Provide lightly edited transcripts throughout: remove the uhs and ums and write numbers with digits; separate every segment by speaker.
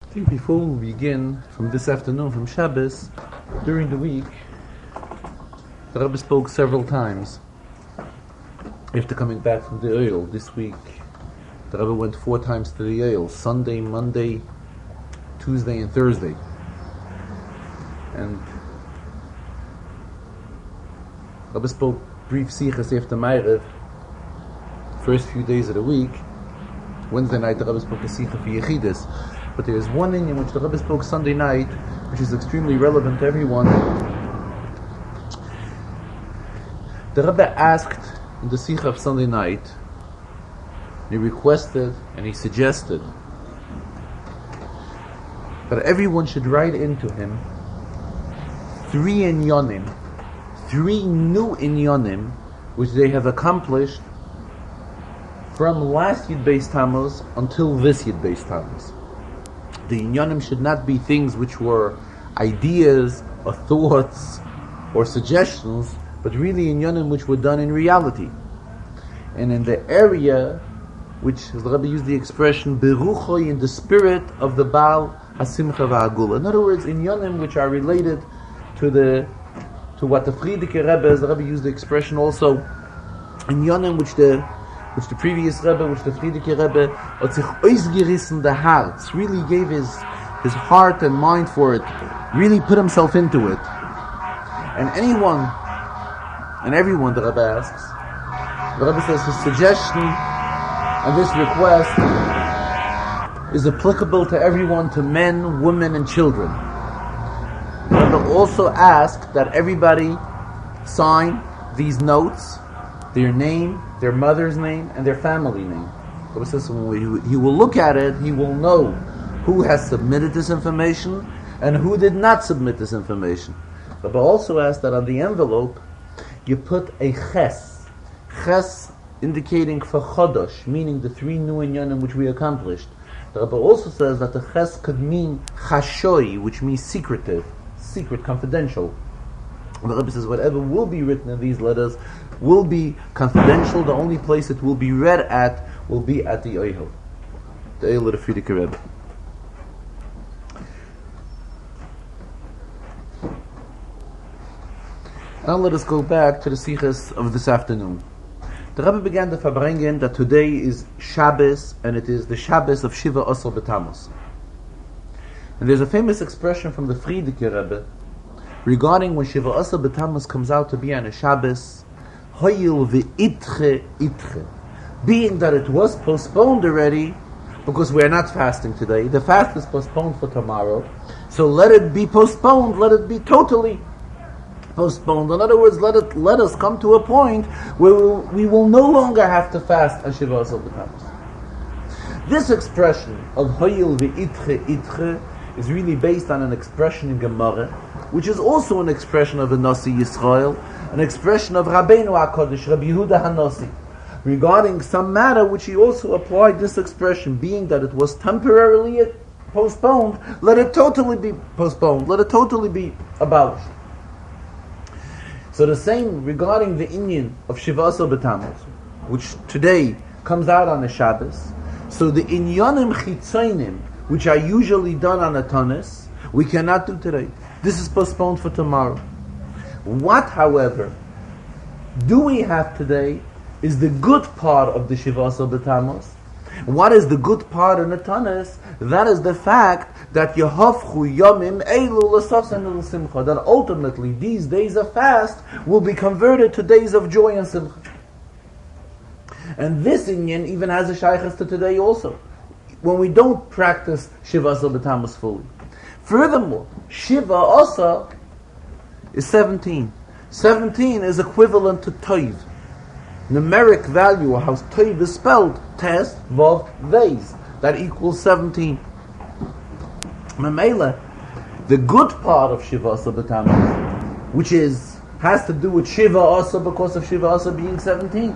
Speaker 1: I think before we begin from this afternoon, from Shabbos, during the week, the Rebbe spoke several times after coming back from the oil. This week, the Rebbe went 4 times to the oil: Sunday, Monday, Tuesday, and Thursday. And Rebbe spoke brief sichas after Ma'ariv, first few days of the week. Wednesday night, the Rebbe spoke a sicha for Yechidus. But there is one thing in which the Rebbe spoke Sunday night, which is extremely relevant to everyone. The Rebbe asked in the Sicha of Sunday night, he requested and he suggested that everyone should write into him 3 inyonim, 3 new inyonim, which they have accomplished from last Yud Beis Tammuz until this Yud Beis Tammuz. The inyanim should not be things which were ideas or thoughts or suggestions, but really inyanim which were done in reality. And in the area which the Rebbe used the expression beruchoi, in the spirit of the Baal Hasimcha v'Hagula. In other words, inyanim which are related to what the Friedike Rebbe, as the Rebbe used the expression also, inyanim which the previous Rebbe, which the Friedike Rebbe, hat sich ausgerissen the heart, really gave his heart and mind for it, really put himself into it. And anyone and everyone, the Rebbe asks, the Rebbe says his suggestion and this request is applicable to everyone, to men, women, and children. The Rebbe also asked that everybody sign these notes, their name, their mother's name, and their family name. The Rebbe says when he will look at it, he will know who has submitted this information and who did not submit this information. The Rebbe also asked that on the envelope you put a ches indicating for chodosh, meaning the 3 new inyanim which we accomplished. The Rebbe also says that the ches could mean chashoi, which means secretive, secret, confidential. The Rebbe says whatever will be written in these letters will be confidential. The only place it will be read at will be at the Oihel, the Oihel of the Friedike Rebbe. Now let us go back to the sichas of this afternoon. The Rebbe began the Farbrengen that today is Shabbos, and it is the Shabbos of Shiva Osel B'Tammuz. And there's a famous expression from the Friedike Rebbe regarding when Shiva Osel B'Tammuz comes out to be on a Shabbos, Hoyil v'itche itche, being that it was postponed already, because we are not fasting today. The fast is postponed for tomorrow, so let it be postponed. Let it be totally postponed. In other words, let us come to a point where we will no longer have to fast on Shiva Osel B'Tammuz. This expression of Hoyil v'itche itche is really based on an expression in Gemara, which is also an expression of the Nasi Yisrael, an expression of Rabbeinu HaKodesh, Rabbi Yehuda HaNasi, regarding some matter which he also applied this expression, being that it was temporarily postponed, let it totally be postponed, let it totally be abolished. So the same regarding the inyan of Shiva Osel B'Tammuz, which today comes out on the Shabbos. So the inyanim chitzonim, which are usually done on a tanis, we cannot do today. This is postponed for tomorrow. What, however, do we have today is the good part of the Shiva Osel B'Tammuz. What is the good part in the tanis? That is the fact that Yehavchu Yomim Eilu L'Sasan L'Simcha, that ultimately these days of fast will be converted to days of joy and simcha. And this inyan even has a shaykhs to today also, when we don't practice Shiva Osel B'Tammuz fully. Furthermore, Shiva Osel is 17. 17 is equivalent to Toiv. Numeric value, how Toiv is spelled, Tes, Vav, Veis. That equals 17. Mamela, the good part of Shiva Osel B'Tammuz, which has to do with Shiva Osel because of Shiva Osel being 17.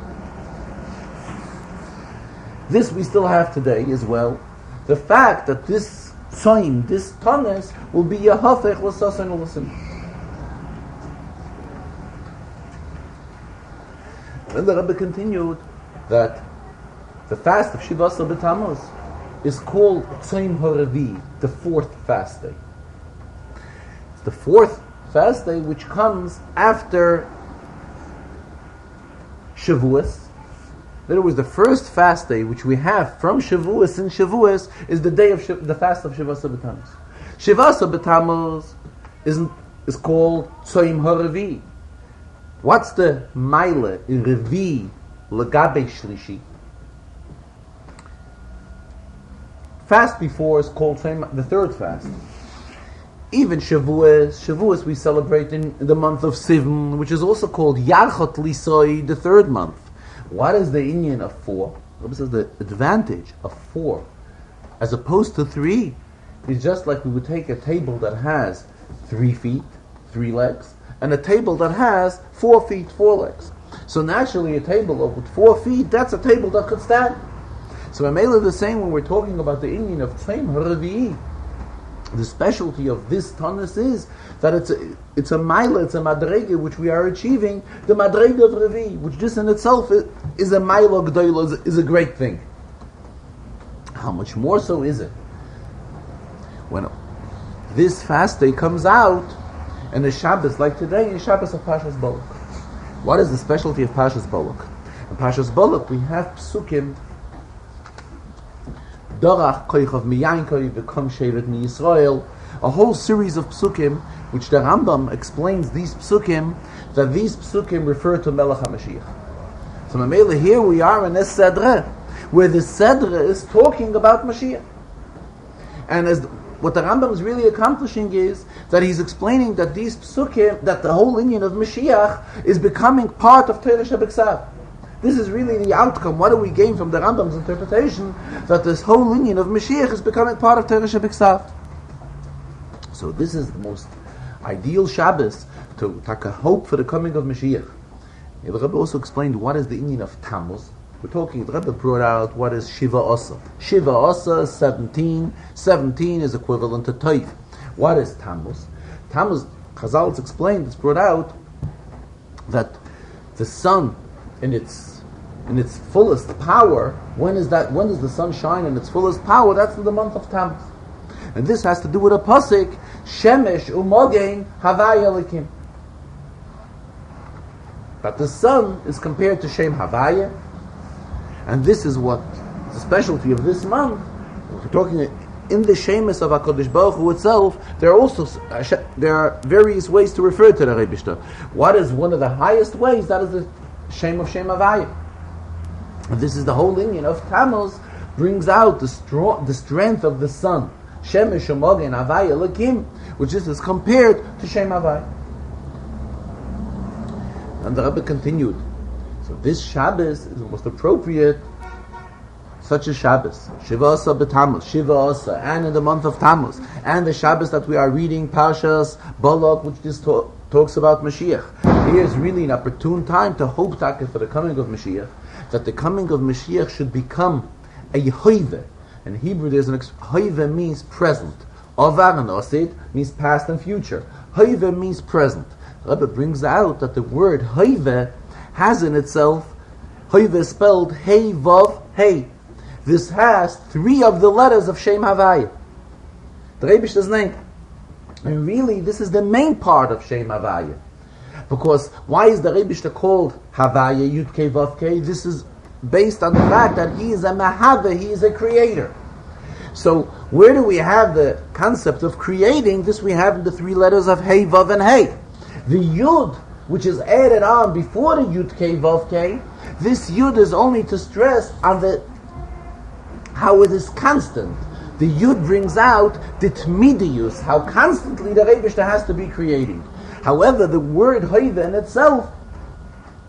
Speaker 1: This we still have today as well. The fact that this sign, this tanis, will be Yehafech L'Sasan L'Simcha. Then the Rebbe continued that the fast of Shiva Osel B'Tammuz is called Tzom HaRevi, the fourth fast day. It's the fourth fast day which comes after Shavuos. In other words, the first fast day which we have from Shavuos in Shavuos is the day of the fast of Shivasa B'Tammuz. Shivasa B'Tammuz is called Tzom HaRevi. What's the Maile in Revi L'Gabe Shlishi? Fast before is called the third fast. Even Shavuos we celebrate in the month of Sivan, which is also called Yarchot Lisoi, the third month. What is the inyan of 4? Rabbi says the advantage of 4 as opposed to 3 is just like we would take a table that has 3 feet, 3 legs, and a table that has 4 feet, 4 legs. So naturally a table with 4 feet, that's a table that could stand. So Amela the same when we're talking about the inyan of Tzom HaRevi. The specialty of this Tanis is that it's a Maila, it's a Madrege which we are achieving, the Madrege of Revi, which just in itself is a Maila G'doila, is a great thing. How much more so is it when this fast day comes out and the Shabbos, like today, is Shabbos of Pashas Balak. What is the specialty of Pashas Balak? In Pashas Balak we have Psukim Dorach Koichav Miyankoi V'Kom Shevet Mi Yisrael, a whole series of psukim which the Rambam explains these psukim, that these psukim refer to Melech HaMashiach. So Mamela, here we are in this Sedre, where the Sedre is talking about Mashiach. And what the Rambam is really accomplishing is that he's explaining that these psukim, that the whole inyan of Mashiach is becoming part of Torah Shebeksav. This is really the outcome. What do we gain from the Rambam's interpretation? That this whole inyan of Mashiach is becoming part of Torah Shebeksav. So this is the most ideal Shabbos to take a hope for the coming of Mashiach. The Rebbe also explained what is the inyan of Tammuz. We're talking, the Rebbe brought out what is Shiva Osa. Shiva Osa is 17. 17 is equivalent to Toiv. What is Tammuz? Tammuz, Chazal explained, it's brought out that the sun in its fullest power, when does the sun shine in its fullest power? That's in the month of Tammuz. And this has to do with a pasuk, Shemesh u'mogein havaya elikim. That the sun is compared to Shem Havaya, and this is what the specialty of this month. We're talking in the Shemus of HaKadosh Baruch Hu itself. There are various ways to refer to the Rebishter. What is one of the highest ways? That is the Shem of Shem Havaya. And this is the whole inyan of Tammuz, brings out the strength of the sun. Shemesh u'mogein havaya elikim, which is compared to Shem Havaya. And the Rebbe continued. So this Shabbos is the most appropriate, such a Shabbos. Shiva Osa b'Tammuz, Shiva Osa, and in the month of Tammuz, and the Shabbos that we are reading, Parshas Balak, which just talks about Mashiach. Here is really an opportune time to hope for the coming of Mashiach, that the coming of Mashiach should become a Yehoive. In Hebrew, there's an Hoive means present. Ovar and Osid means past and future. Hoive means present. The Rebbe brings out that the word Hoive has in itself, Hoive is spelled Hey Vav Hey. This has 3 of the letters of Shem Havaya. The Rebbe's name. And really, this is the main part of Shem Havaya. Because why is the Rebbe's called Havaya Yud Kei Vav Kei? This is based on the fact that he is a Mahava, he is a creator. So where do we have the concept of creating? This we have in the 3 letters of Hey, Vav, and Hey. The Yud, which is added on before the Yud Kei, Vav Kei, this Yud is only to stress on how it is constant. The Yud brings out the Tmidius, how constantly the Rebishter has to be creating. However, the word Hoive in itself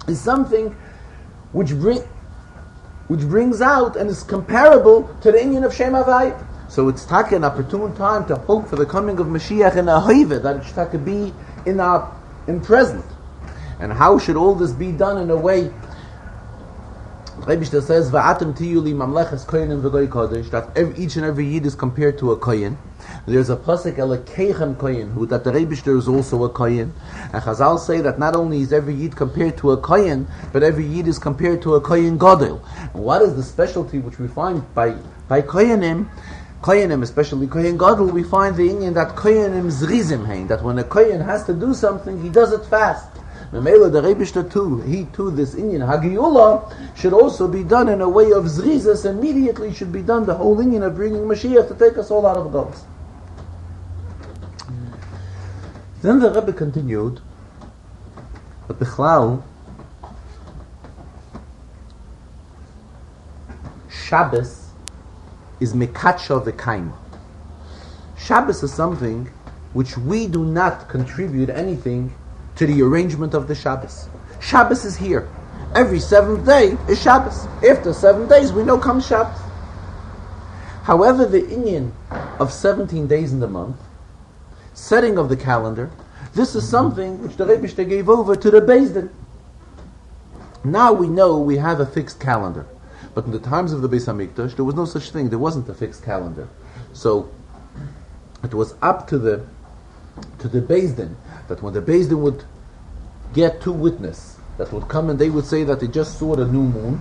Speaker 1: is something which brings out and is comparable to the inyan of Shem Havaya. So it's an opportune time to hope for the coming of Mashiach in a Hoive, that it should be in present. And how should all this be done in a way? Rebishter says, "Va'atem tiyu li mamleches kohenim v'goy kodesh," that each and every yid is compared to a kohen. There's a pasuk Elokeichem Kohen, who that the Rebishter is also a Kohen, and Chazal say that not only is every Yid compared to a Kohen, but every Yid is compared to a Kohen Gadol. And what is the specialty which we find by Kohenim, especially Kohen Gadol? We find the Indian that Kohenim zrizim hein, that when a Kohen has to do something, he does it fast. Memela the Rebishter too, this Indian Hagiyullah should also be done in a way of zrizas. Immediately should be done the whole Indian of bringing Mashiach to take us all out of Galus. Then the Rebbe continued, but Bichlal, Shabbos is mekatsha v'kaima. Shabbos is something which we do not contribute anything to the arrangement of the Shabbos. Shabbos is here. Every seventh day is Shabbos. After 7 days, we know comes Shabbos. However, the inyan of 17 days in the month, setting of the calendar, this is something which the Rebishter gave over to the Beis Din. Now we know we have a fixed calendar. But in the times of the Beis HaMikdash, there was no such thing. There wasn't a fixed calendar. So it was up to the Beis Din, that when the Beis Din would get two witnesses that would come and they would say that they just saw the new moon,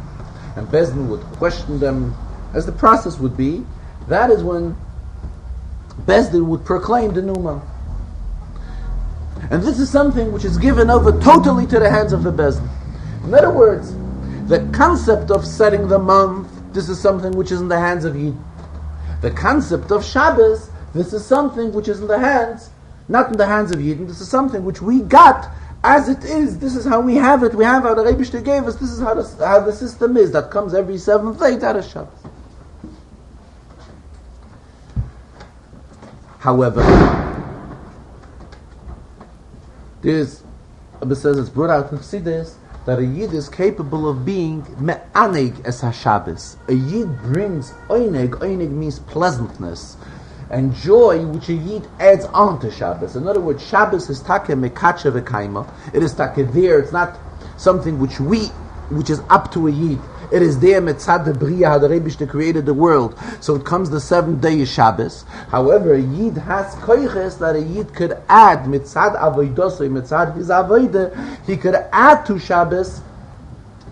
Speaker 1: and Beis Din would question them, as the process would be, that is when Beis Din would proclaim the new month. And this is something which is given over totally to the hands of the Beis Din. In other words, the concept of setting the month, this is something which is in the hands of Yid. The concept of Shabbos, this is something which is in the hands, not in the hands of Yid. This is something which we got as it is. This is how we have it. We have how the Rebishter gave us. This is how the system is. That comes every seventh day. That is Shabbos. However, Abba says it's brought out in Chassidus that a Yid is capable of being me'aneg es HaShabbos. A Yid brings oineg. Oineg means pleasantness and joy, which a Yid adds on to Shabbos. In other words, Shabbos is take mekatsha v'kaima. It is take there. It's not something which is up to a Yid. It is there mitzad the Bria, how the Rebishter created the world. So it comes the seventh day is Shabbos. However, a Yid has koiches that a Yid could add mitzad avoidosoi, mitzad his avoide, he could add to Shabbos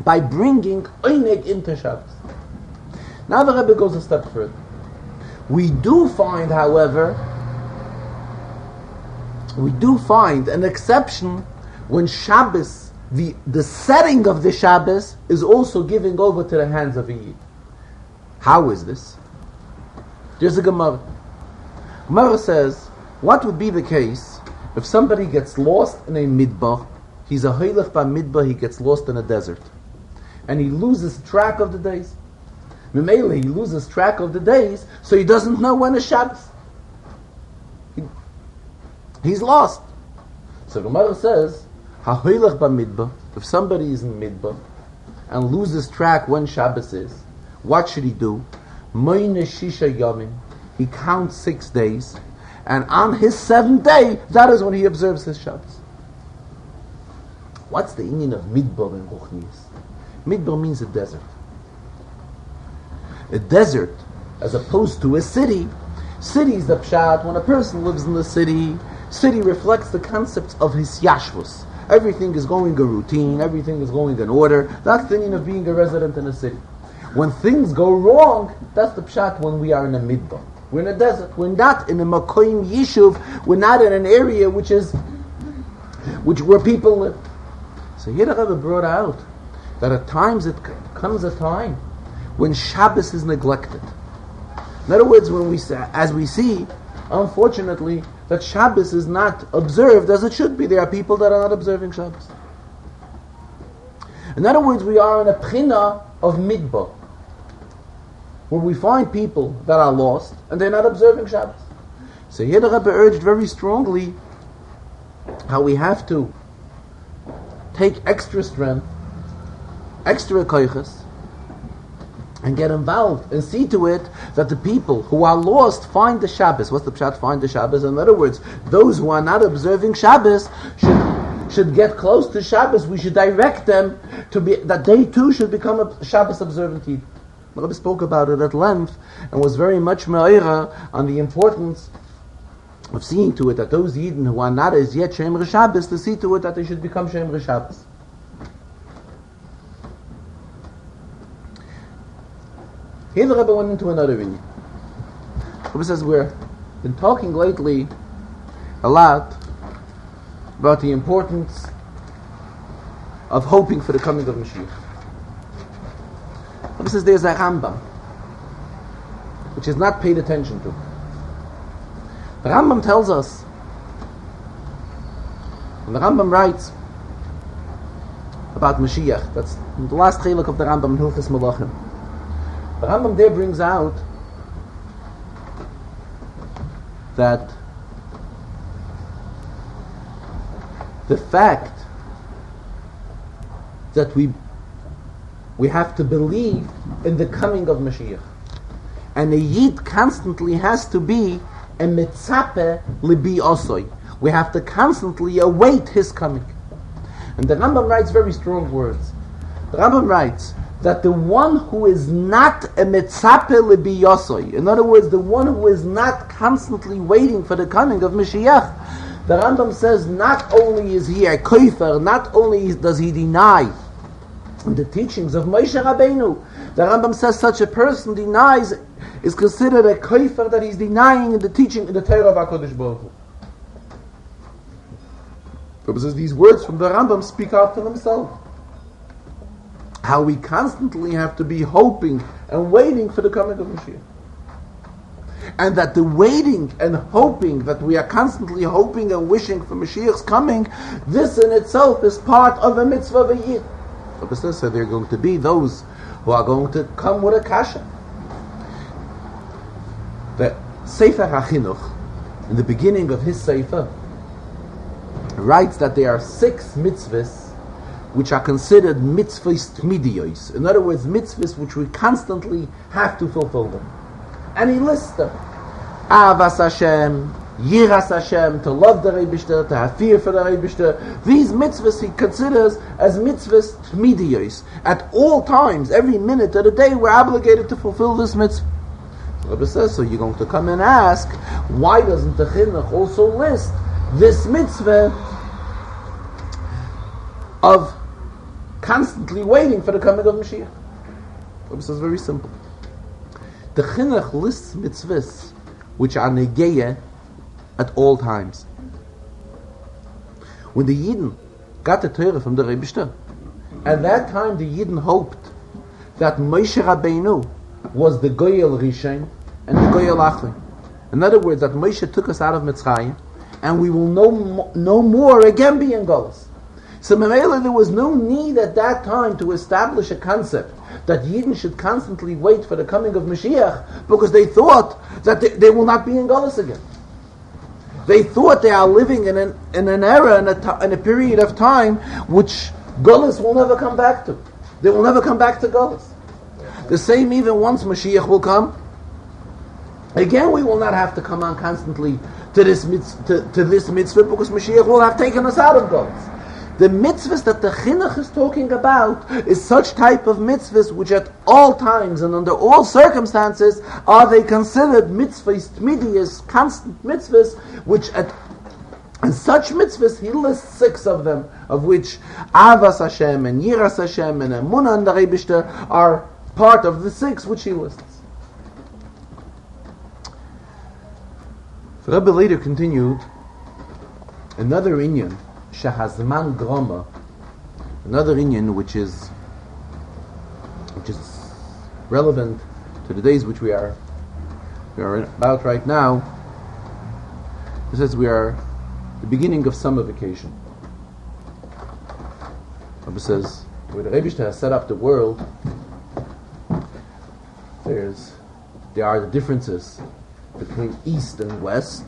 Speaker 1: by bringing oineg into Shabbos. Now the Rebbe goes a step further. We do find, however, an exception when Shabbos, the setting of the Shabbos, is also giving over to the hands of a Yid. How is this? There's a Gemara. Gemara says, what would be the case if somebody gets lost in a midbar? He's a hoylech ba midbar, he gets lost in a desert. And he loses track of the days. Memele, he loses track of the days, so he doesn't know when is Shabbos. He's lost. So Gemara says, ha-hoylech ba midbar, if somebody is in midbar and loses track when Shabbos is, what should he do? Moine shisha yomim, he counts 6 days, and on his 7th day, that is when he observes his Shabbos. What's the meaning of midbar in Ruchnius? Midbar means a desert. A desert, as opposed to a city. City is the pshat. When a person lives in the city reflects the concepts of his yashvus. Everything is going a routine, everything is going in order. That's the meaning of being a resident in a city. When things go wrong, that's the pshat when we are in a midbar. We're in a desert. We're not in a makoim yishuv. We're not in an area where people live. So here the Rebbe brought out that at times it comes a time when Shabbos is neglected. In other words, as we see, unfortunately, that Shabbos is not observed as it should be. There are people that are not observing Shabbos. In other words, we are in a pchina of midbar, where we find people that are lost and they're not observing Shabbos. So here the Rebbe urged very strongly how we have to take extra strength, extra koiches, and get involved and see to it that the people who are lost find the Shabbos. What's the pshat? Find the Shabbos. In other words, those who are not observing Shabbos should get close to Shabbos. We should direct them that they too should become a Shabbos observant Yid. The Rebbe spoke about it at length and was very much me'ira on the importance of seeing to it that those Yidden who are not as yet Shemre Shabbos, to see to it that they should become Shemre Shabbos. Here the Rebbe went into another inyan. The Rebbe says we've been talking lately a lot about the importance of hoping for the coming of Mashiach. The Rebbe says there's a Rambam which is not paid attention to. The Rambam tells us, and the Rambam writes about Mashiach, that's the last chiluk of the Rambam in Hilchos Malachim. The Rambam there brings out that the fact that we have to believe in the coming of Mashiach, and a Yid constantly has to be a mitzape libi osoi. We have to constantly await his coming. And the Rambam writes very strong words. The Rambam writes that the one who is not a mitzape libi osoi, in other words, the one who is not constantly waiting for the coming of Mashiach, the Rambam says not only is he a kofer, not only does he deny the teachings of Moshe Rabbeinu, the Rambam says such a person is considered a kofer, that he's denying the teaching in the Torah of HaKadosh Baruch Hu. Because these words from the Rambam speak out for themselves. How we constantly have to be hoping and waiting for the coming of Mashiach. And that the waiting and hoping, that we are constantly hoping and wishing for Mashiach's coming, this in itself is part of a mitzvah of a Yid. So there are going to be those who are going to come with a kasha. The Sefer HaChinuch, in the beginning of his Sefer, writes that there are 6 mitzvahs which are considered mitzvahs tmidiyos. In other words, mitzvahs which we constantly have to fulfill them. And he lists them. Avas Hashem, Yiras Hashem, to love the Rebishter, to have fear for the Rebishter. These mitzvahs he considers as mitzvahs tmidiyos. At all times, every minute of the day, we're obligated to fulfill this mitzvah. The Rebbe says, so you're going to come and ask, why doesn't the Chinuch also list this mitzvah of constantly waiting for the coming of Mashiach? The Rebbe says, very simple. The Chinuch lists mitzvahs which are negeya at all times. When the Yidden got the Torah from the Rebishter, at that time the Yidden hoped that Moshe Rabbeinu was the Goyel Rishon and the Goyel Achron. In other words, that Moshe took us out of Mitzrayim, and we will no more again be in Golus. So Mamela, there was no need at that time to establish a concept that Yidden should constantly wait for the coming of Mashiach, because they thought that they will not be in Golus again. They thought they are living in an era, in a period of time which Golus will never come back to. They will never come back to Golus. The same even once Mashiach will come, again we will not have to come on constantly to this mitzvah, because Mashiach will have taken us out of Golus. The mitzvahs that the Chinuch is talking about is such type of mitzvahs which at all times and under all circumstances are they considered mitzvahs tmidiyos, constant mitzvahs, which and such mitzvahs he lists 6 of them, of which Avas Hashem and Yiras Hashem and Emunah and the Rebishter are part of the 6 which he lists. The Rebbe later continued another inyan, Shehazman Groma, another inyan which is relevant to the days which we are about right now. It says we are the beginning of summer vacation. It says where the Rebishter has set up the world, there are the differences between east and west.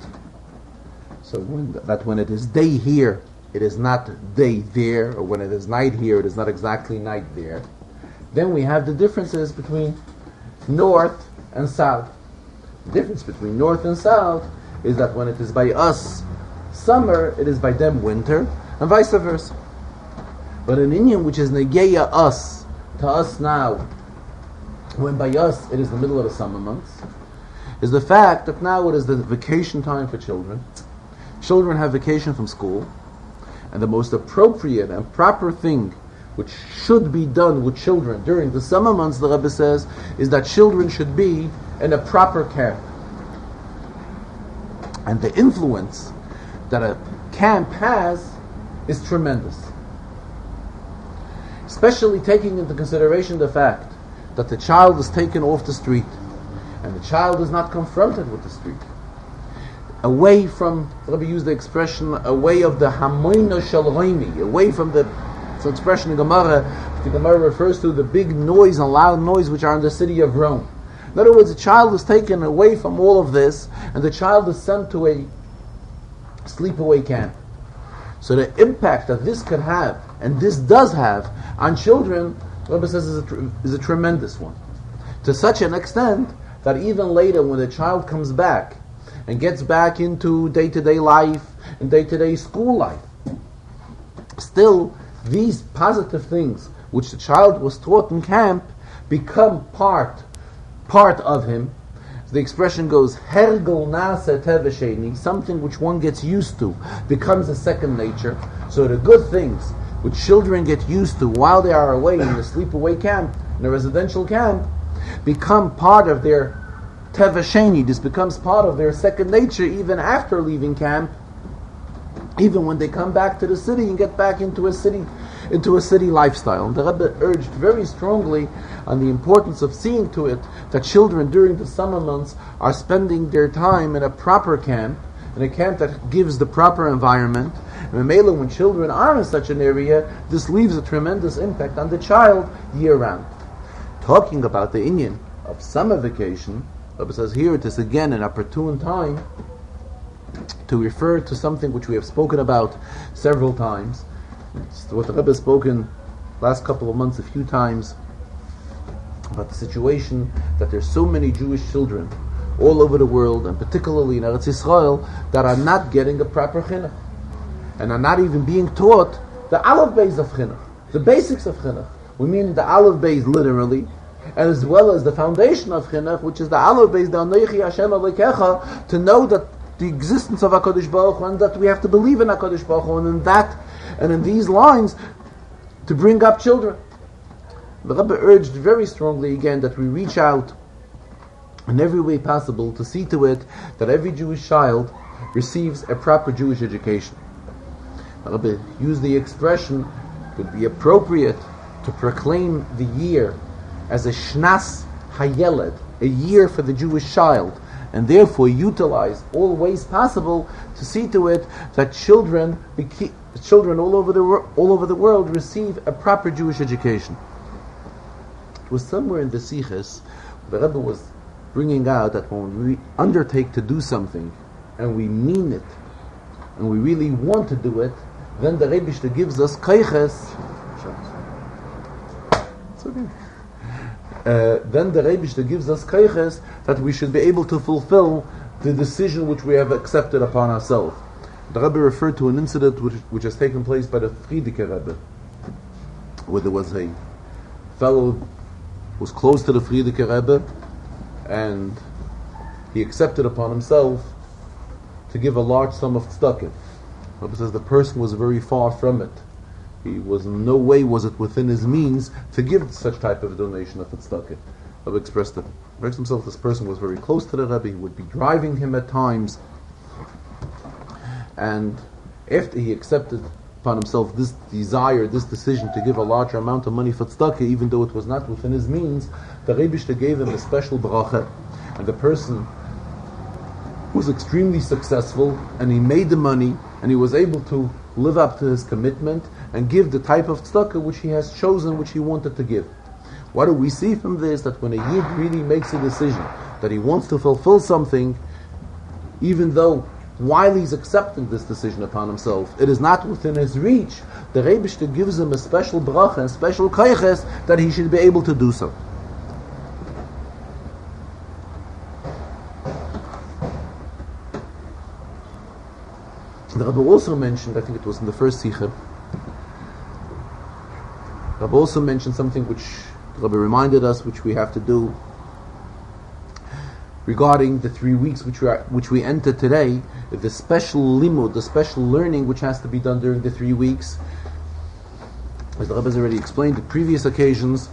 Speaker 1: So when it is day here, it is not day there, or when it is night here, it is not exactly night there. Then we have the differences between north and south. The difference between north and south is that when it is by us summer, it is by them winter, and vice versa. But an inyan which is negeya us, to us now, when by us it is the middle of the summer months, is the fact that now it is the vacation time for children. Children have vacation from school, and the most appropriate and proper thing which should be done with children during the summer months, the Rebbe says, is that children should be in a proper camp. And the influence that a camp has is tremendous. Especially taking into consideration the fact that the child is taken off the street, and the child is not confronted with the street. Away from, let me use the expression, away of the hamoina shel roimi, away from the expression in Gemara, the Gemara refers to the big noise and loud noise which are in the city of Rome. In other words, the child is taken away from all of this, and the child is sent to a sleepaway camp. So the impact that this could have, and this does have, on children, the Rebbe says is a tremendous one. To such an extent that even later when the child comes back and gets back into day-to-day life and day-to-day school life, still these positive things which the child was taught in camp become part of him. The expression goes, Hergel nase tevesheni, something which one gets used to, becomes a second nature. So the good things which children get used to while they are away in the sleepaway camp, in a residential camp, become part of their tevesheni. This becomes part of their second nature even after leaving camp, even when they come back to the city and get back into a city lifestyle. And the Rebbe urged very strongly on the importance of seeing to it that children during the summer months are spending their time in a proper camp, in a camp that gives the proper environment. And when children are in such an area, this leaves a tremendous impact on the child year round. Talking about the inyan of summer vacation, the Rebbe says here it is again an opportune time to refer to something which we have spoken about several times. It's what the Rebbe has spoken last couple of months a few times about the situation that there's so many Jewish children all over the world, and particularly in Eretz Yisrael, that are not getting a proper chinuch, and are not even being taught the aleph beis of chinuch, the basics of chinuch. We mean the aleph beis literally, and as well as the foundation of chinuch, which is the aleph beis, the Anochi Hashem Elokecha, to know that the existence of HaKadosh Baruch Hu, and that we have to believe in HaKadosh Baruch Hu, and in that, and in these lines, to bring up children. The Rebbe urged very strongly again that we reach out in every way possible to see to it that every Jewish child receives a proper Jewish education. The Rebbe used the expression, it would be appropriate to proclaim the year as a Shnas Hayeled, a year for the Jewish child, and therefore utilize all ways possible to see to it that children all over the world receive a proper Jewish education. It was somewhere in the Sichos the Rebbe was bringing out that when we undertake to do something and we mean it and we really want to do it, then the Rebbe gives us kaiches. It's okay. Then the Rebbe gives us kaiches that we should be able to fulfill the decision which we have accepted upon ourselves. The Rebbe referred to an incident which has taken place by the Frierdiker Rebbe, where there was a fellow who was close to the Frierdiker Rebbe, and he accepted upon himself to give a large sum of tzedakah. The Rebbe says the person was very far from it. He was in no way was it within his means to give such type of donation of tzedakah. The Rebbe expressed himself, this person was very close to the Rebbe, he would be driving him at times, and after he accepted upon himself this desire, this decision to give a larger amount of money for tzedakah, even though it was not within his means, the Rebbe gave him a special bracha, and the person was extremely successful, and he made the money, and he was able to live up to his commitment and give the type of tzedakah which he has chosen, which he wanted to give. What do we see from this? That when a Yid really makes a decision that he wants to fulfill something, even though while he's accepting this decision upon himself, it is not within his reach, the Rebbe gives him a special bracha and special kaiches that he should be able to do so. The Rebbe also mentioned, I think it was in the first Sikha, the Rebbe also mentioned something which the Rebbe reminded us, which we have to do. regarding the 3 weeks which we enter today, the special limud, the special learning which has to be done during the 3 weeks. As the Rebbe has already explained in previous occasions,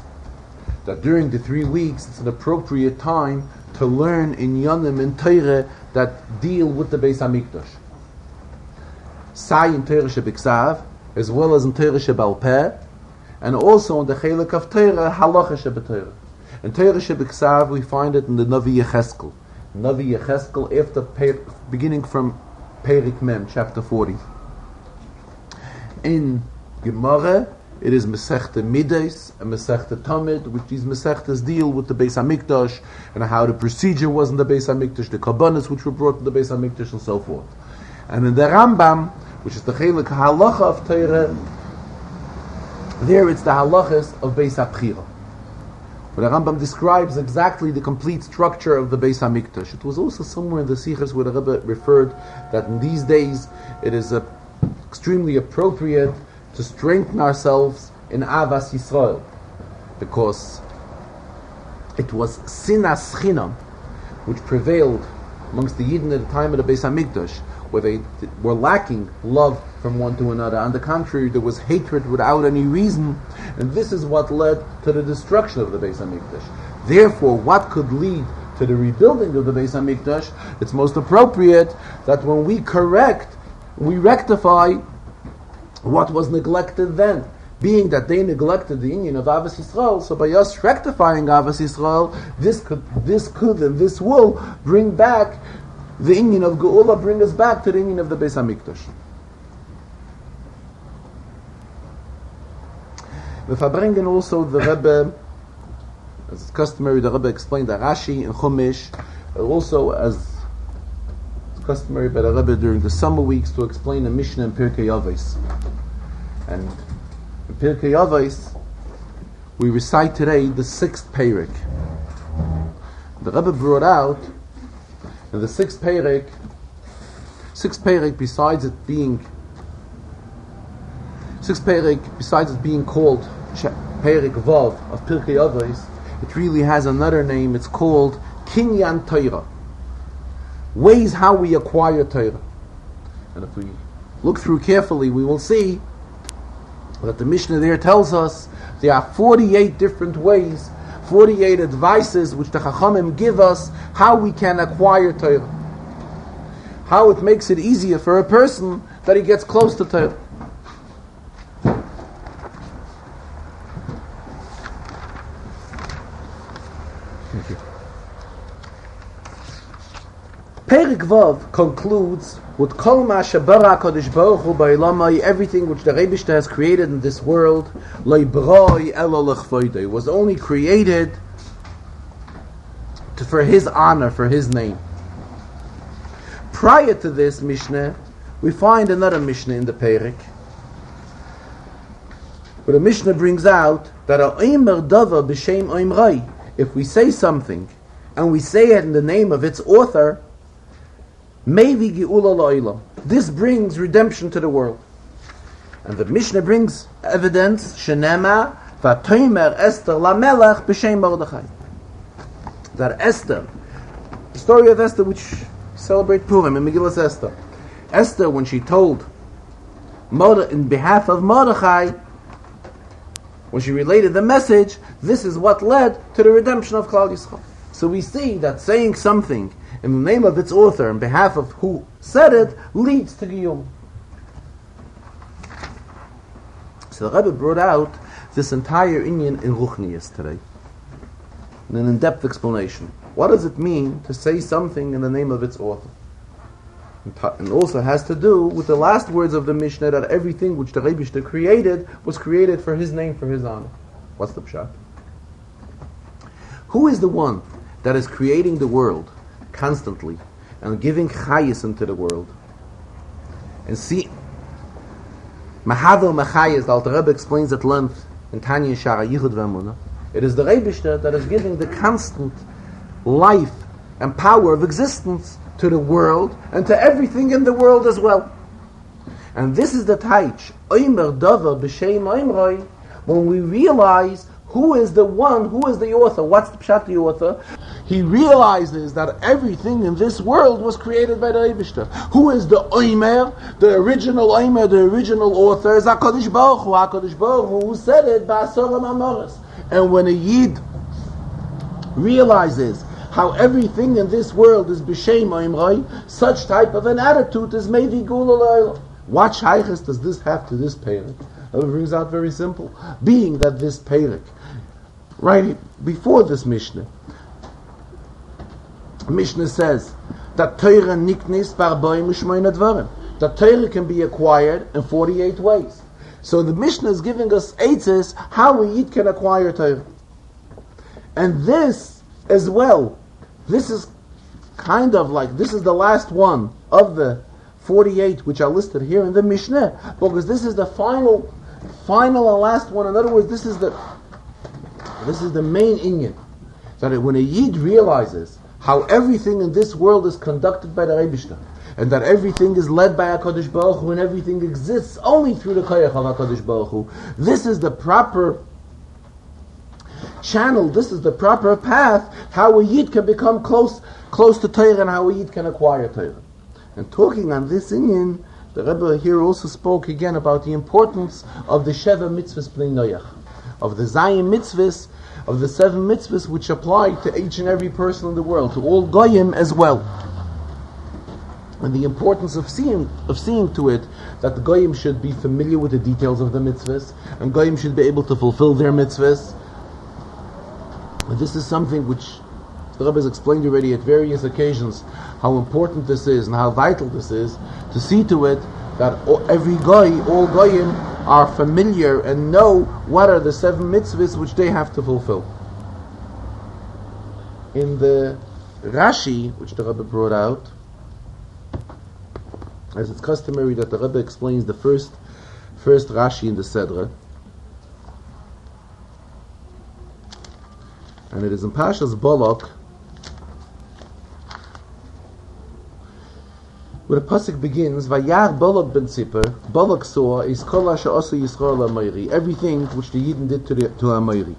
Speaker 1: that during the 3 weeks it's an appropriate time to learn in Yonim and Torah that deal with the Beis HaMikdash. Sai in Torah Shebiksav, as well as in Torah Shebal Peh, and also in the Chelek of Torah, Halacha Sheb'Torah. In Torah Shebiksav we find it in the Navi Yecheskel. Navi Yecheskel, after beginning from Perik Mem, chapter 40. In Gemara, it is Masechta Mides and Masechta Tamid, which these Masechtas deal with the Beis HaMikdash and how the procedure was in the Beis HaMikdash, the Kabbanas which were brought to the Beis HaMikdash and so forth. And in the Rambam, which is the Chelek Halacha of Torah, there it's the Halachas of Beis HaBchira. Where the Rambam describes exactly the complete structure of the Beis HaMikdash. It was also somewhere in the Sichos where the Rebbe referred that in these days it is extremely appropriate to strengthen ourselves in Avas Yisrael, because it was Sinas Chinam which prevailed amongst the Yidden at the time of the Beis HaMikdash, where they were lacking love from one to another. On the contrary, there was hatred without any reason, and this is what led to the destruction of the Beis HaMikdash. Therefore, what could lead to the rebuilding of the Beis HaMikdash? It's most appropriate that when we correct, we rectify what was neglected then. Being that they neglected the inyan of Avos Yisrael, so by us rectifying Avos Yisrael, this could and this will bring back the inyan of Geula, bring us back to the inyan of the Beis HaMikdash. The Farbrengen also, the Rebbe, as it's customary, the Rebbe explained that Rashi and Chumash, also as it's customary by the Rebbe during the summer weeks to explain the Mishnah in Pirkei Avos. And in Pirkei Avos, we recite today the 6th Perek. The Rebbe brought out in the 6th Perek, besides it being called Perek Vav of Pirkei Avos, it really has another name. It's called Kinyan Torah, ways how we acquire Torah. And if we look through carefully, we will see that the Mishnah there tells us there are 48 different ways, 48 advices which the Chachamim give us how we can acquire Torah, how it makes it easier for a person that he gets close to Torah. Perek Vav concludes with Kol Ma Shebara Kodesh Baruch Hu Ba'ilamai, everything which the Rebbe has created in this world, Lo B'roi Elo L'chvoidei, was only created for His honor, for His name. Prior to this Mishnah, we find another Mishnah in the Perek, where the Mishnah brings out that Oimer Dava B'Shem Oimrai, if we say something and we say it in the name of its author, Mevi Geula La'ilam, this brings redemption to the world. And the Mishnah brings evidence, Shenema V'Toimer Esther LaMelech B'Shem Mordechai, that Esther, the story of Esther which celebrate Purim in Megillas Esther, Esther, when she told in behalf of Mordechai, when she related the message, this is what led to the redemption of Klal Yisrael. So we see that saying something in the name of its author, on behalf of who said it, leads to Giyum. So the Rebbe brought out this entire inyan in Ruchnius today, in an in-depth explanation. What does it mean to say something in the name of its author? And also has to do with the last words of the Mishnah, that everything which the Rebbe created was created for His name, for His honor. What's the pshat? Who is the one that is creating the world constantly and giving chayis into the world? And see, Mahado Machayis, the Alter Rebbe explains at length in Tanya Shara Yichud V'Emunah, it is the Rebbe that is giving the constant life and power of existence to the world and to everything in the world as well. And this is the Taich, Oimer Davar B'Shem Oimroi, when we realize who is the one, who is the author. What's the pshat, the author? he realizes that everything in this world was created by the Eibishter. Who is the Oimer? The original Oimer, the original author is HaKadosh Baruch Hu. HaKadosh Baruch Hu who said it, Ba'asoram Amoros. And when a Yid realizes how everything in this world is B'Shem Oimroi, such type of an attitude is Mevi Gula L'Olam. What shaykhs does this have to this Perek? It brings out very simple. Being that this Perek, right before this Mishnah says that Torah niknis barboim u'shmoina dvarim. That Torah can be acquired in 48 ways. So the Mishnah is giving us eitzes how a Yid can acquire Torah. And this as well, this is kind of like, this is the last one of the 48 which are listed here in the Mishnah, because this is the final and last one. In other words, this is the main inyan. That when a Yid realizes how everything in this world is conducted by the Eibishter, and that everything is led by HaKadosh Baruch Hu, and everything exists only through the koyach of HaKadosh Baruch Hu, this is the proper channel, this is the proper path, how a Yid can become close to Torah, and how a Yid can acquire Torah. And talking on this inyan, the Rebbe here also spoke again about the importance of the Sheva mitzvahs b'nei Noach, of the Zayin mitzvahs, of the 7 mitzvahs which apply to each and every person in the world, to all goyim as well. And the importance of seeing to it that the goyim should be familiar with the details of the mitzvahs, and goyim should be able to fulfill their mitzvahs. And this is something which the Rebbe has explained already at various occasions, how important this is and how vital this is, to see to it that every goy, all goyim, are familiar and know what are the 7 mitzvahs which they have to fulfill. In the Rashi, which the Rebbe brought out, as it's customary that the Rebbe explains the first Rashi in the Sedra, and it is in Pashas Balak, where the pasuk begins, Vayar Balak ben Tzipor. Balak saw is kol asher asu Yisrael ha'mayri, everything which the Yidden did to ha'mayri.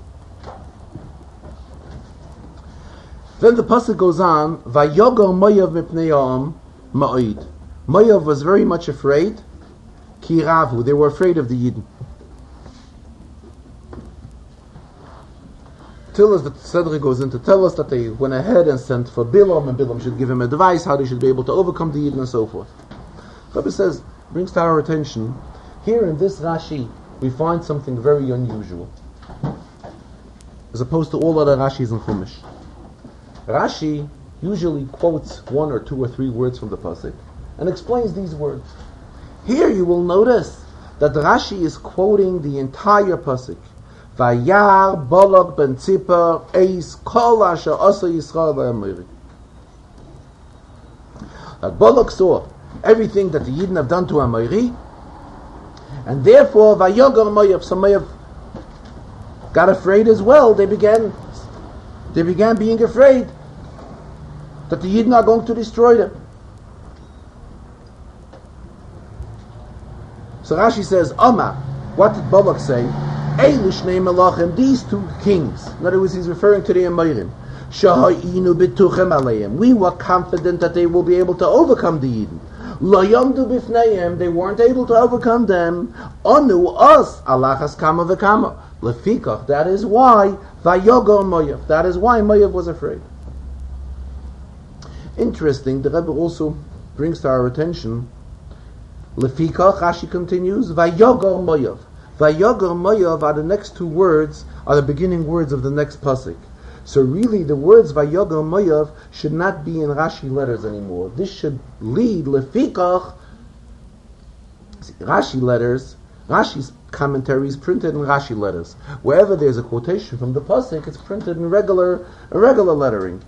Speaker 1: Then the pasuk goes on, Vayogar Moav mipnei ha'am ma'od. Moav was very much afraid. Ki ravu, they were afraid of the Yidden. Till as the Tzedre goes in to tell us that they went ahead and sent for Bilam, and Bilam should give him advice how they should be able to overcome the Yidden and so forth. Rebbe says, brings to our attention, here in this Rashi, we find something very unusual, as opposed to all other Rashis in Chumash. Rashi usually quotes 1 or 2 or 3 words from the pasuk and explains these words. Here you will notice that Rashi is quoting the entire pasuk. Vayar Balak ben Tzipor eis kol asher asa Yisrael ha'mayri. That Balak saw everything that the Yidden have done to Hamayri, and therefore Vayogar Moav, so Moav got afraid as well. They began being afraid that the Yidden are going to destroy them. So Rashi says, Omar, what did Balak say? Eilish nei Melachim, these 2 kings. In other words, he's referring to the Amorim. Shahayinu bituchem aleim. We were confident that they will be able to overcome the Yidden. Lo yomdu bifneim, they weren't able to overcome them. Onu us alachas kama v'kama. Lefikach, that is why Vayogar Moav. That is why Moav was afraid. Interesting, the Rebbe also brings to our attention, Lefikach, Rashi continues, Vayogar Moav. Vayogar Moav are the next 2 words, are the beginning words of the next pasuk. So really the words Vayogar Moav should not be in Rashi letters anymore. This should lead Lefikach, Rashi letters, Rashi's commentary is printed in Rashi letters. Wherever there's a quotation from the pasuk, it's printed in regular lettering.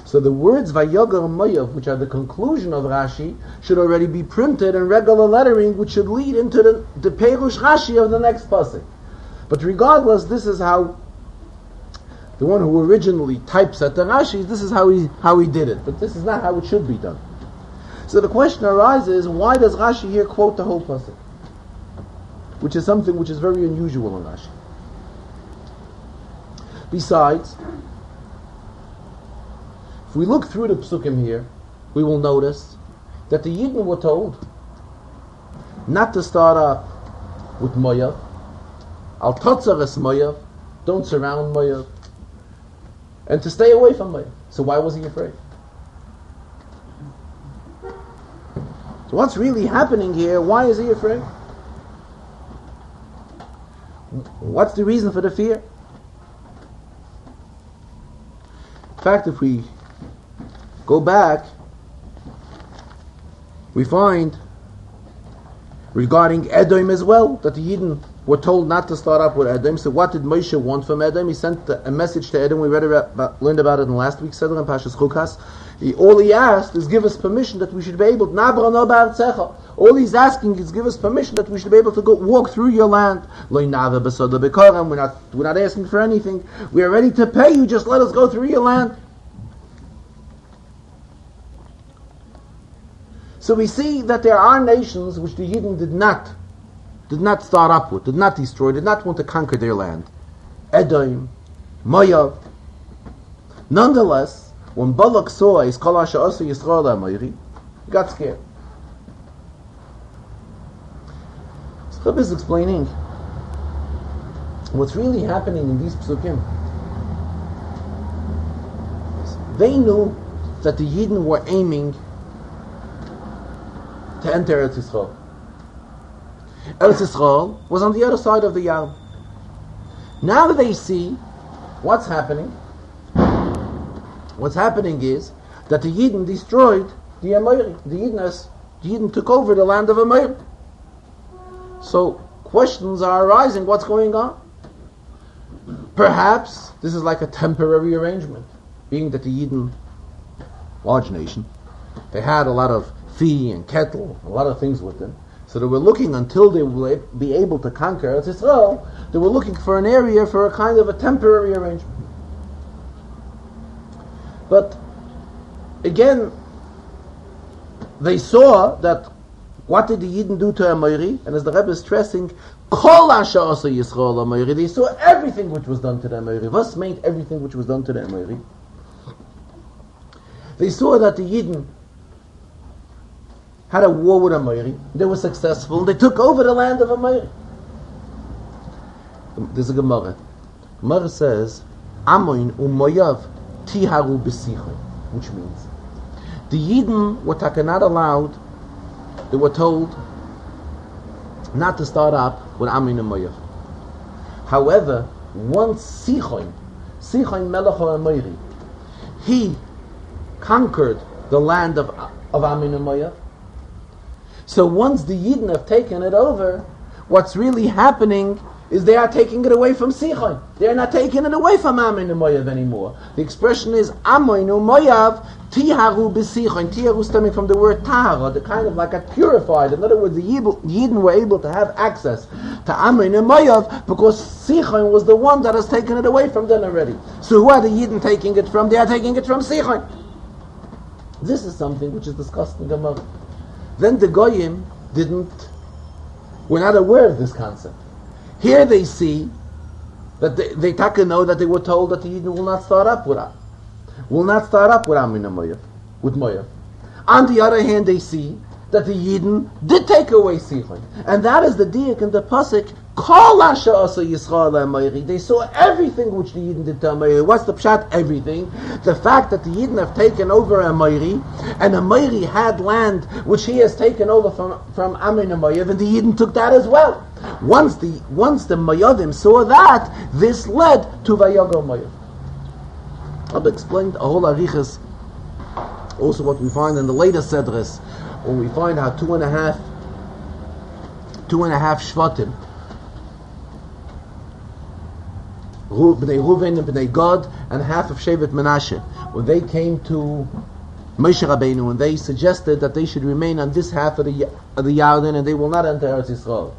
Speaker 1: So the words Vayogar Moav, which are the conclusion of Rashi, should already be printed in regular lettering, which should lead into the Perush Rashi of the next pasuk. But regardless, this is how the one who originally types at the Rashi, this is how he did it. But this is not how it should be done. So the question arises, why does Rashi here quote the whole pasuk? Which is something which is very unusual in Rashi. Besides, If we look through the psukim here, we will notice that the Yidden were told not to start up with Moav, al totzares Moav, don't surround Moav, and to stay away from Moav. So why was he afraid? So what's really happening here? Why is he afraid? What's the reason for the fear? In fact, if we go back, we find regarding Edom as well, that the Yidden were told not to start up with Edom. So what did Moshe want from Edom? He sent a message to Edom. We learned about it in last week's Chazarah in Pashas Chukas. All he asked is give us permission that we should be able to, all he's asking is give us permission that we should be able to go walk through your land. We're not asking for anything. We are ready to pay you, just let us go through your land. So we see that there are nations which the Yidden did not start up with, did not destroy, did not want to conquer their land. Edom, Moav. Nonetheless, when Balak saw his Kol Asher Asa Yisrael HaMoiri, he got scared. So Chub is explaining what's really happening in these psukim. They knew that the Yidden were aiming to enter Eretz Yisrael. Eretz Yisrael was on the other side of the Yam. Now that they see what's happening, what's happening is that the Yidden destroyed the Amori. The Yidden took over the land of Amori. So questions are arising, what's going on? Perhaps this is like a temporary arrangement, being that the Yidden, large nation, they had a lot of fee and kettle, a lot of things with them. So they were looking until they will be able to conquer Eretz Yisrael. They were looking for an area for a kind of a temporary arrangement. But again, they saw that what did the Yidden do to Amori? And as the Rebbe is stressing, Kol Asher Asa Yisrael HaMoiri, they saw everything which was done to the Amori. What meant everything which was done to the Amori? They saw that the Yidden had a war with Amori. They were successful. They took over the land of Amori. There's a Gemara. Gemara says, Amoin u'Moav tiharu b'sichon, which means the Yidden were not allowed. They were told not to start up with Amoin and Moav. However, once Sichon Melech HaAmori, he conquered the land of Amoin and Moav. So once the Yidden have taken it over, what's really happening is they are taking it away from Sichon. They are not taking it away from Amoin and Moav anymore. The expression is Amoin and Moav tiharu b'Sichon. Tiharu is stemming from the word tahara, the kind of like a purified. In other words, the Yidden were able to have access to Amoin and Moav because Sichon was the one that has taken it away from them already. So who are the Yidden taking it from? They are taking it from Sichon. This is something which is discussed in Gemara. Then the Goyim were not aware of this concept. Here they see that they know that they were told that the Yidden will not start up with Amoin and Moav, with Moav. On the other hand, they see that the Yidden did take away Sichon, and that is the diak in the pasuk. Kol Asher Asa Yisrael HaMoiri. They saw everything which the Yidden did to Amori. What's the pshat? Everything. The fact that the Yidden have taken over Amori, and Amori had land which he has taken over from Amoin and Moav, and the Yidden took that as well. Once the Moavim saw that, this led to Vayogo Moav. I've explained a whole arichas. Also, what we find in the later sedres, when we find how two and a half shvatim, Bnei Ruven and Bnei Gad, and half of Shevet Menashe, when they came to Moshe Rabbeinu and they suggested that they should remain on this half of the Yarden and they will not enter Eretz Yisrael.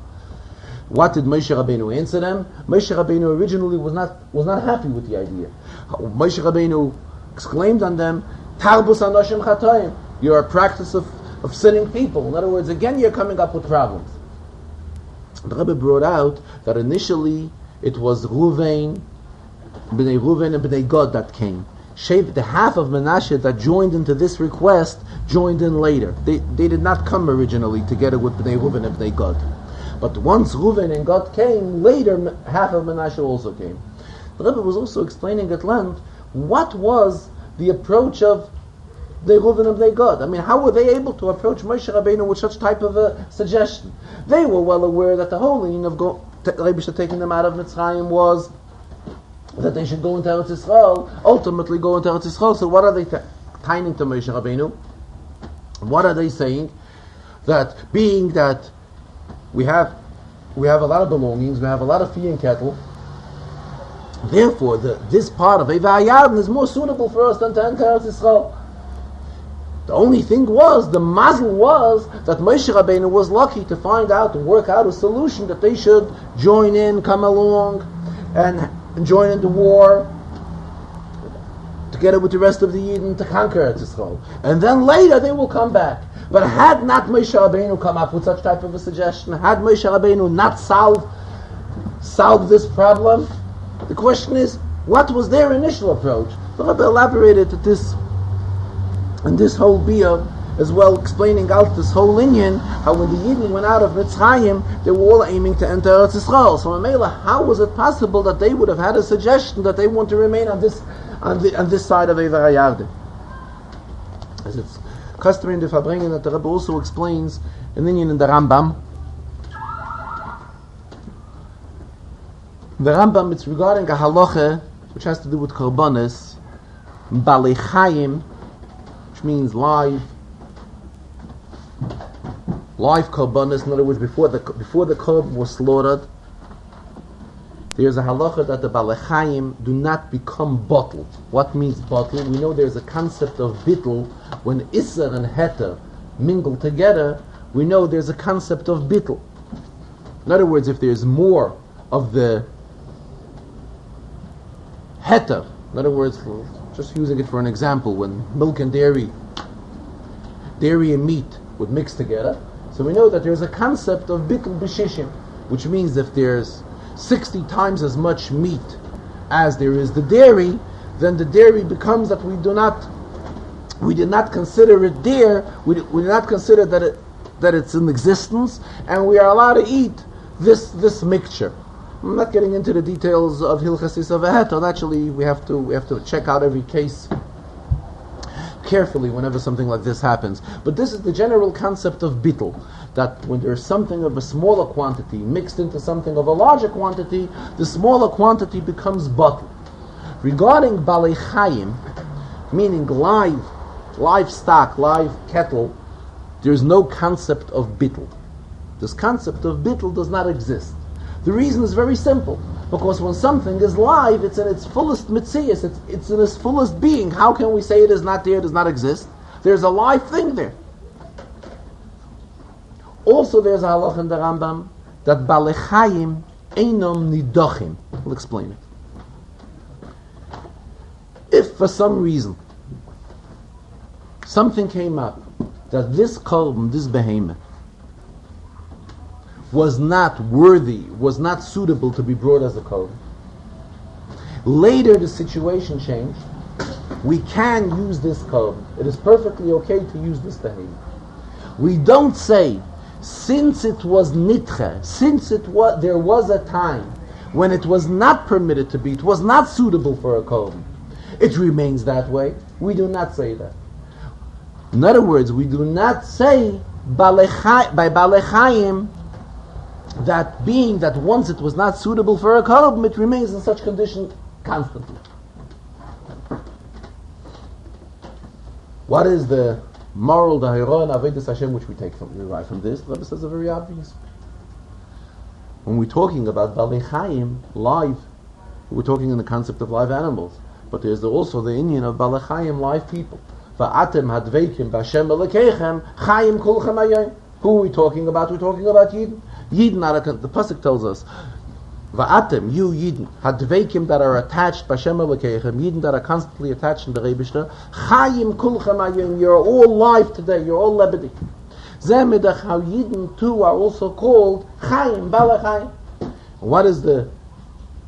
Speaker 1: What did Moshe Rabbeinu answer them? Moshe Rabbeinu originally was not happy with the idea. Moshe Rabbeinu exclaimed on them, Tarbus Anoshim Chatoim, you're a practice of sinning people. In other words, again you're coming up with problems. The Rebbe brought out that initially it was Bnei Ruven and Bnei Gad that came. the half of Menashe that joined into this request joined in later. They did not come originally together with Bnei Reuven and Bnei Gad. But once Reuven and Gad came, later half of Menashe also came. The Rebbe was also explaining at length what was the approach of Bnei Reuven and Bnei Gad. I mean, how were they able to approach Moshe Rabbeinu with such type of a suggestion? They were well aware that the whole line of Rebbe taking them out of Mitzrayim was that they should go into Eretz Yisrael, ultimately go into Eretz Yisrael. So what are they tying to Moshe Rabbeinu? What are they saying? That being that we have a lot of belongings, we have a lot of fee and cattle, therefore this part of Eva Yarden is more suitable for us than to enter Eretz Yisrael. The only thing was, the mazel was that Moshe Rabbeinu was lucky to find out and work out a solution that they should join in, come along, and join in the war together with the rest of the Yidden to conquer Eretz Yisrael. And then later they will come back. But had not Moshe Rabbeinu come up with such type of a suggestion, had Moshe Rabbeinu not solved this problem, the question is, what was their initial approach? The Rebbe elaborated at this in this whole biyah as well, explaining out this whole inyan, how when the Yidden went out of Mitzrayim, they were all aiming to enter Eretz Yisrael. So Mela, how was it possible that they would have had a suggestion that they want to remain on this side of Ever HaYarden? As it's customary in the Farbrengen that the Rebbe also explains an inyan in the Rambam. The Rambam, it's regarding a halacha which has to do with korbanos, Balei Chayim, which means live korbanos. In other words, before the korban was slaughtered, there's a halacha that the Balei Chayim do not become bottled. What means bottled? We know there's a concept of bittul. When Isser and Heter mingle together, we know there's a concept of bittul. In other words, if there's more of the Heter, in other words, just using it for an example, when milk and dairy and meat would mix together, so we know that there's a concept of bittul b'shishim, which means if there's 60 times as much meat as there is the dairy, then the dairy becomes that we do not consider it there, we do not consider that it's in existence, and we are allowed to eat this mixture. I'm not getting into the details of Hilchas Isav Heter. Naturally, we have to check out every case carefully whenever something like this happens. But this is the general concept of bittul, that when there's something of a smaller quantity mixed into something of a larger quantity, the smaller quantity becomes bottled. Regarding Balei Chayim, meaning livestock, live cattle, there's no concept of bittul. This concept of bittul does not exist. The reason is very simple. Because when something is live, it's in its fullest mitzias, it's in its fullest being. How can we say it is not there, it does not exist? There's a live thing there. Also there's a halach in the Rambam that Balei Chayim einom nidochim. We'll explain it. If for some reason something came up that this korban, this behemoth, was not worthy, was not suitable to be brought as a korban. Later the situation changed. We can use this korban. It is perfectly okay to use this behemoth. We don't say, since it was nitche, there was a time when it was not permitted to be, it was not suitable for a korban, it remains that way. We do not say that. In other words, we do not say by Balei Chayim that being that once it was not suitable for a korban, it remains in such condition constantly. What is the moral, the hira and avodas Hashem which we derive from this? The Rebbe says a very obvious. When we're talking about Balei Chayim, live, we're talking in the concept of live animals. But there's also the inyan of Balei Chayim, live people. Va'atem hadveikim b'Hashem Elokeichem Chayim kulchem hayom. Who are we talking about? We're talking about Yidden. Yidden, the pasuk tells us, Va'atem, you Yidden, hadveikim that are attached, B'Hashem Elokeichem, Yidden that are constantly attached in the Rebishter, Chayim kulchem hayom, you're all live today, you're all lebedi. Zemedach, how Yidden too are also called Chayim, Balei Chayim. What is the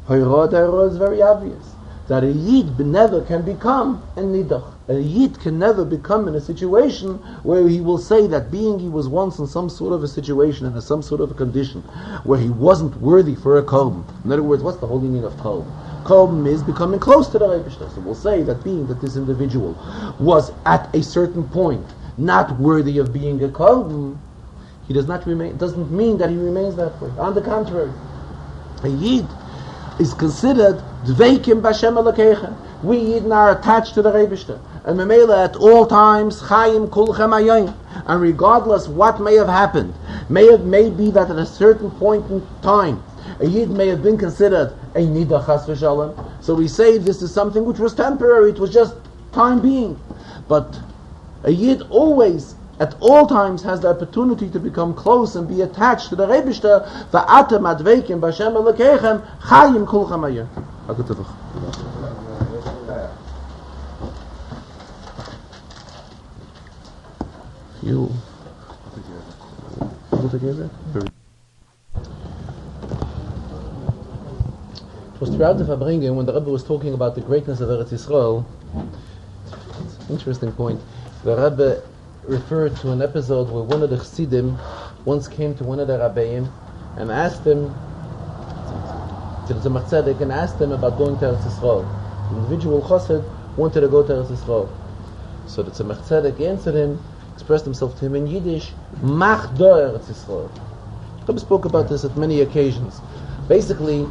Speaker 1: Hira? The Hira is very obvious. that a Yid never can become a Nidach. A Yid can never become in a situation where he will say that being he was once in some sort of a situation, in some sort of a condition, where he wasn't worthy for a Korban. In other words, what's the whole meaning of Korban? Korban is becoming close to the Rebishter. So we'll say that being that this individual was at a certain point not worthy of being a Korban, he does not remain. Doesn't mean that he remains that way. On the contrary, a Yid is considered Dveikim B'Hashem Elokeichem. We Yidden are attached to the Rebishter, and Memela at all times Chayim Kulchem Hayom. And regardless what may have happened, may be that at a certain point in time, a Yid may have been considered a Nidach Chas V'Shalom. So we say this is something which was temporary; it was just time being. But a Yid always, at all times, has the opportunity to become close and be attached to the Rebishter. Va'atem adveikim b'Hashem Elokeichem chayim kulchem hayom. You all together? It was throughout the Farbrengen when the Rebbe was talking about the greatness of Eretz Yisrael. Interesting point. The Rebbe referred to an episode where one of the Chassidim once came to one of the Rabbeim and asked him, to the Tzemach Tzedek, and asked him about going to Eretz Yisrael. The individual Chassid wanted to go to Eretz Yisrael. So the Tzemach Tzedek answered him, expressed himself to him in Yiddish, Mach do Eretz Yisrael. The Rebbe spoke about this at many occasions. Basically,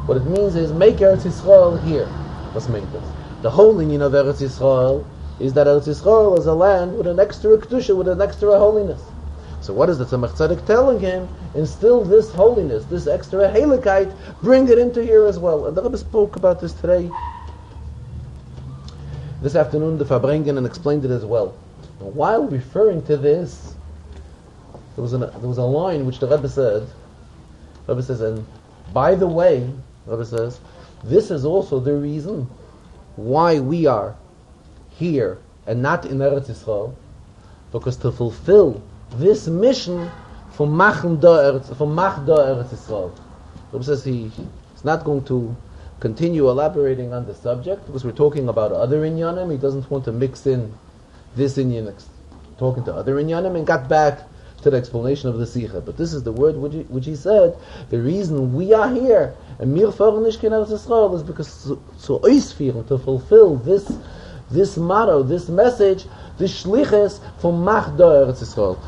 Speaker 1: what it means is make Eretz Yisrael here. Let's make this. The whole union of Eretz Yisrael is that Eretz Yisrael is a land with an extra kedusha, with an extra holiness. So what is the Tzemach Tzedek telling him? Instill this holiness, this extra heiligkeit, bring it into here as well. And the Rebbe spoke about this today, this afternoon, the Farbrengen, and explained it as well. Now, while referring to this, there was a line which the Rebbe said. The Rebbe says, and by the way, the Rebbe says, this is also the reason why we are here and not in Eretz Yisrael, because to fulfill this mission for Mach do Eretz Yisrael. The Rebbe says he's not going to continue elaborating on the subject because we're talking about other inyanim. He doesn't want to mix in this inyan, talking to other inyanim, and got back to the explanation of the Sikha. But this is the word which he said, the reason we are here and mir fahren nicht in Eretz Yisrael is because to fulfill this motto, this message, this shlichus from Mach do Eretz Yisrael.